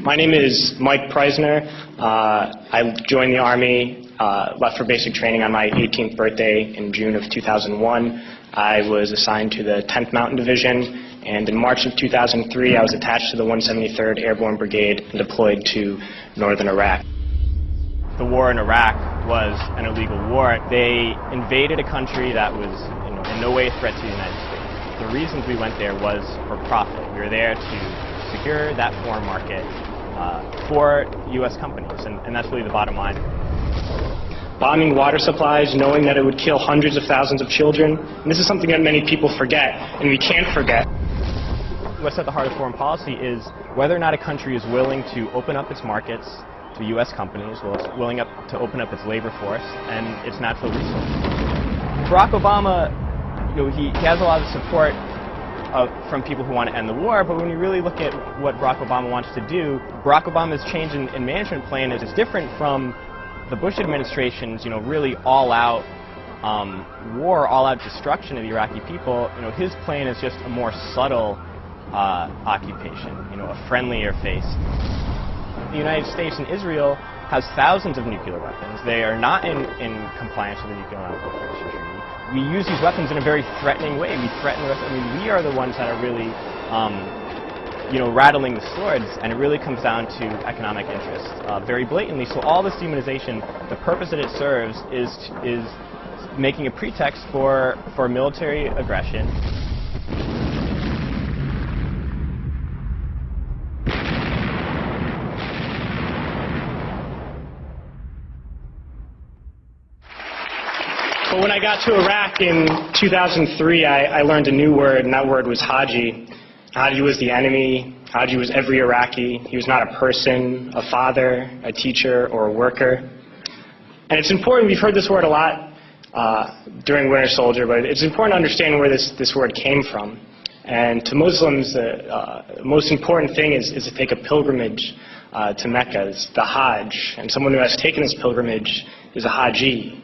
My name is Mike Prysner. I joined the Army, left for basic training on my 18th birthday in June of 2001. I was assigned to the 10th Mountain Division, and in March of 2003 I was attached to the 173rd Airborne Brigade and deployed to northern Iraq. The war in Iraq was an illegal war. They invaded a country that was in no way a threat to the United States. The reasons we went there was for profit. We were there to secure that foreign market for U.S. companies, and that's really the bottom line. Bombing water supplies, knowing that it would kill hundreds of thousands of children, and this is something that many people forget, and we can't forget. What's at the heart of foreign policy is whether or not a country is willing to open up its markets to U.S. companies, willing to open up its labor force and its natural resources. Barack Obama, he has a lot of support from people who want to end the war, but when you really look at what Barack Obama wants to do, Barack Obama's change in management plan is different from the Bush administration's, really all-out war, all-out destruction of the Iraqi people. His plan is just a more subtle occupation, a friendlier face. The United States and Israel has thousands of nuclear weapons. They are not in compliance with the Nuclear Non-Proliferation Treaty. We use these weapons in a very threatening way. We threaten the rest. We are the ones that are really, rattling the swords, and it really comes down to economic interests very blatantly. So all this demonization, the purpose that it serves is making a pretext for military aggression. But when I got to Iraq in 2003, I learned a new word, and that word was Haji. Haji was the enemy. Haji was every Iraqi. He was not a person, a father, a teacher, or a worker. And it's important, we've heard this word a lot during Winter Soldier, but it's important to understand where this word came from. And to Muslims, the most important thing is to take a pilgrimage to Mecca. It's the Hajj. And someone who has taken this pilgrimage is a Haji.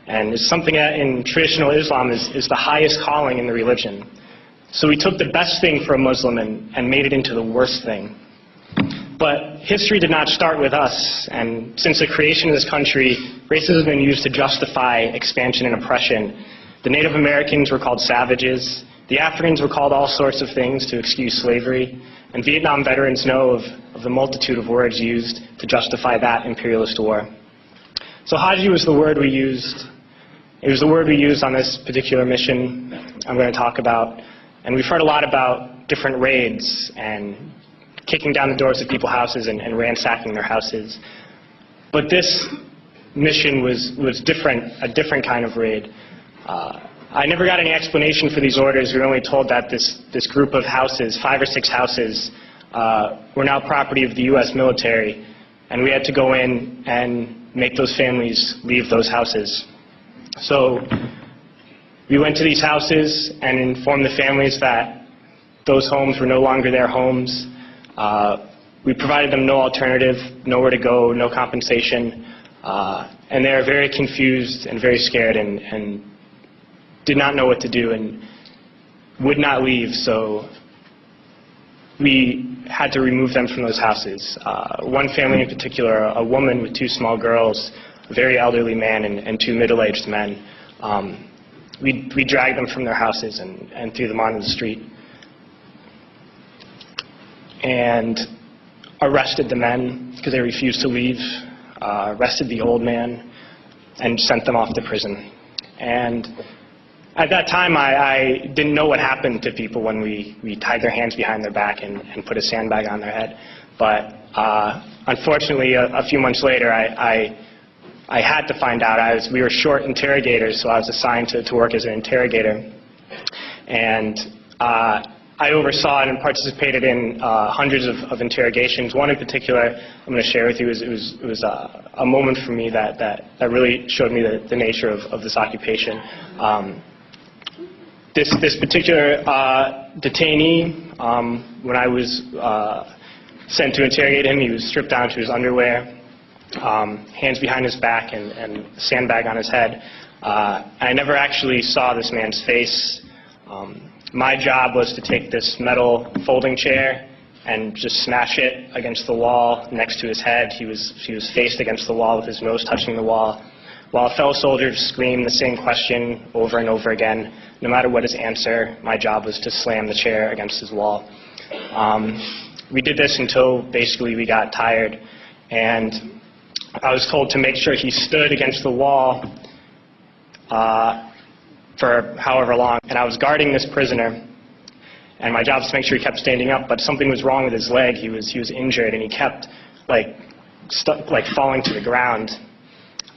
And it's something that in traditional Islam is the highest calling in the religion. So we took the best thing for a Muslim and made it into the worst thing. But history did not start with us, and since the creation of this country, racism has been used to justify expansion and oppression. The Native Americans were called savages, the Africans were called all sorts of things to excuse slavery, and Vietnam veterans know of the multitude of words used to justify that imperialist war. So Haji was the word we used. It was the word we used on this particular mission I'm going to talk about. And we've heard a lot about different raids and kicking down the doors of people's houses and ransacking their houses. But this mission was different, a different kind of raid. I never got any explanation for these orders. We were only told that this group of houses, 5 or 6 houses, were now property of the U.S. military, and we had to go in and make those families leave those houses. So we went to these houses and informed the families that those homes were no longer their homes. We provided them no alternative, nowhere to go, no compensation, and they were very confused and very scared and did not know what to do and would not leave, so we had to remove them from those houses. One family in particular, a woman with 2 small girls, a very elderly man and 2 middle-aged men, we dragged them from their houses and threw them onto the street and arrested the men because they refused to leave, arrested the old man, and sent them off to prison. And at that time, I didn't know what happened to people when we tied their hands behind their back and put a sandbag on their head. But unfortunately, a few months later, I had to find out. We were short interrogators, so I was assigned to work as an interrogator. And I oversaw and participated in hundreds of interrogations. One in particular I'm going to share with you. It was a moment for me that really showed me the nature of this occupation. This particular detainee, when I was sent to interrogate him, he was stripped down to his underwear, hands behind his back and a sandbag on his head. I never actually saw this man's face. My job was to take this metal folding chair and just smash it against the wall next to his head. He was faced against the wall with his nose touching the wall, while a fellow soldier screamed the same question over and over again. No matter what his answer, my job was to slam the chair against his wall. We did this until basically we got tired, and I was told to make sure he stood against the wall for however long, and I was guarding this prisoner, and my job was to make sure he kept standing up, but something was wrong with his leg. He was injured, and he kept falling to the ground.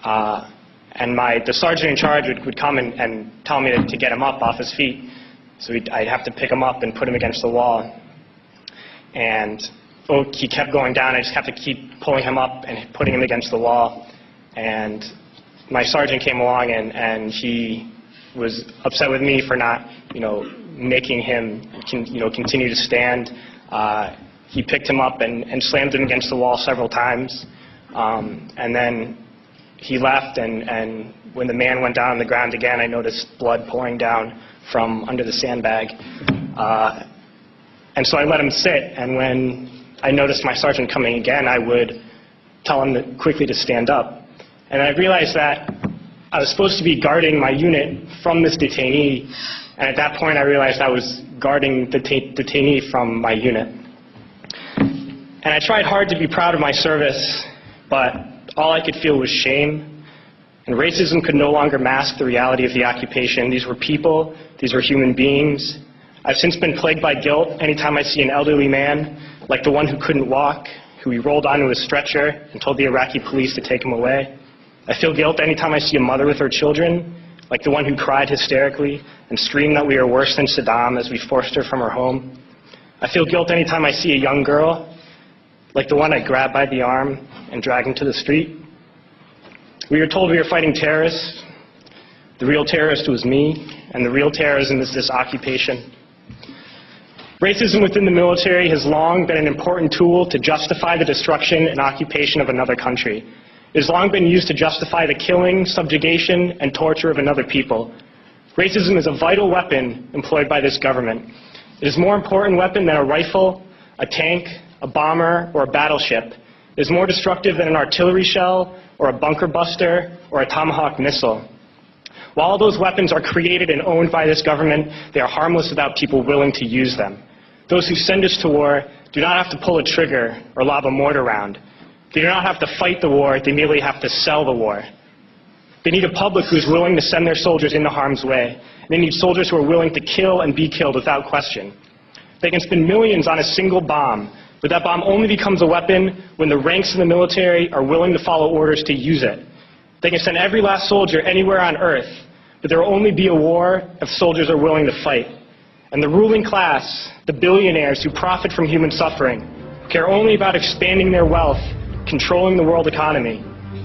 And the sergeant in charge would come and tell me to get him up off his feet. So I'd have to pick him up and put him against the wall. And he kept going down. I just have to keep pulling him up and putting him against the wall. And my sergeant came along, and he was upset with me for not, making him, continue to stand. He picked him up and slammed him against the wall several times. And then he left, and when the man went down on the ground again, I noticed blood pouring down from under the sandbag. And so I let him sit, and when I noticed my sergeant coming again, I would tell him quickly to stand up. And I realized that I was supposed to be guarding my unit from this detainee, and at that point I realized I was guarding the detainee from my unit. And I tried hard to be proud of my service, but all I could feel was shame, and racism could no longer mask the reality of the occupation. These were people, these were human beings. I've since been plagued by guilt anytime I see an elderly man, like the one who couldn't walk, who we rolled onto a stretcher and told the Iraqi police to take him away. I feel guilt anytime I see a mother with her children, like the one who cried hysterically and screamed that we are worse than Saddam as we forced her from her home. I feel guilt anytime I see a young girl, like the one I grabbed by the arm and dragged into the street. We were told we were fighting terrorists. The real terrorist was me, and the real terrorism is this occupation. Racism within the military has long been an important tool to justify the destruction and occupation of another country. It has long been used to justify the killing, subjugation, and torture of another people. Racism is a vital weapon employed by this government. It is a more important weapon than a rifle, a tank, a bomber, or a battleship. It is more destructive than an artillery shell, or a bunker buster, or a Tomahawk missile. While all those weapons are created and owned by this government, they are harmless without people willing to use them. Those who send us to war do not have to pull a trigger or lob a mortar round. They do not have to fight the war, they merely have to sell the war. They need a public who is willing to send their soldiers into harm's way. They need soldiers who are willing to kill and be killed without question. They can spend millions on a single bomb, but that bomb only becomes a weapon when the ranks in the military are willing to follow orders to use it. They can send every last soldier anywhere on earth, but there will only be a war if soldiers are willing to fight. And the ruling class, the billionaires who profit from human suffering, care only about expanding their wealth, controlling the world economy,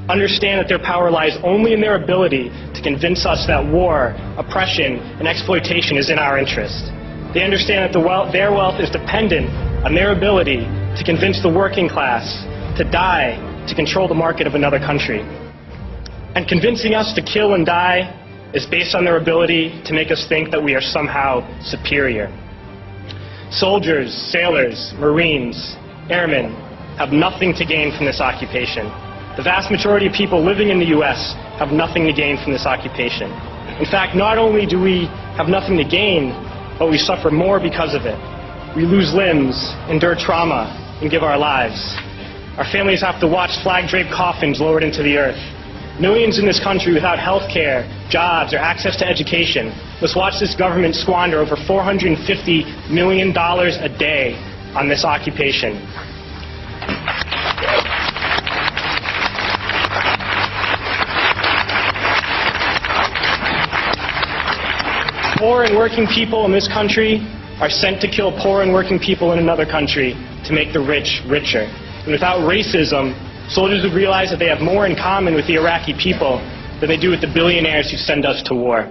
understand that their power lies only in their ability to convince us that war, oppression, and exploitation is in our interest. They understand that their wealth is dependent on their ability to convince the working class to die to control the market of another country. And convincing us to kill and die is based on their ability to make us think that we are somehow superior. Soldiers, sailors, Marines, airmen have nothing to gain from this occupation. The vast majority of people living in the U.S. have nothing to gain from this occupation. In fact, not only do we have nothing to gain, but we suffer more because of it. We lose limbs, endure trauma, and give our lives. Our families have to watch flag-draped coffins lowered into the earth. Millions in this country without health care, jobs, or access to education must watch this government squander over $450 million a day on this occupation. Poor and working people in this country are sent to kill poor and working people in another country to make the rich richer. And without racism, soldiers would realize that they have more in common with the Iraqi people than they do with the billionaires who send us to war.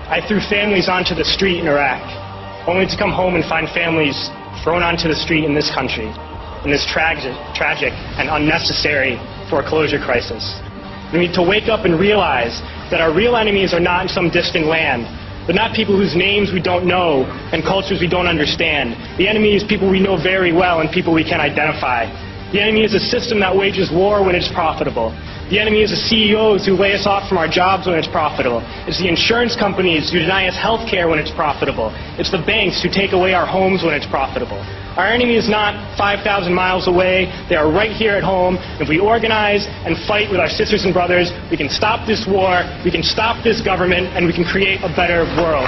I threw families onto the street in Iraq. only to come home and find families thrown onto the street in this country, in this tragic and unnecessary foreclosure crisis. We need to wake up and realize that our real enemies are not in some distant land. They're not people whose names we don't know and cultures we don't understand. The enemy is people we know very well and people we can identify. The enemy is a system that wages war when it's profitable. The enemy is the CEOs who lay us off from our jobs when it's profitable. It's the insurance companies who deny us health care when it's profitable. It's the banks who take away our homes when it's profitable. Our enemy is not 5,000 miles away. They are right here at home. If we organize and fight with our sisters and brothers, we can stop this war, we can stop this government, and we can create a better world.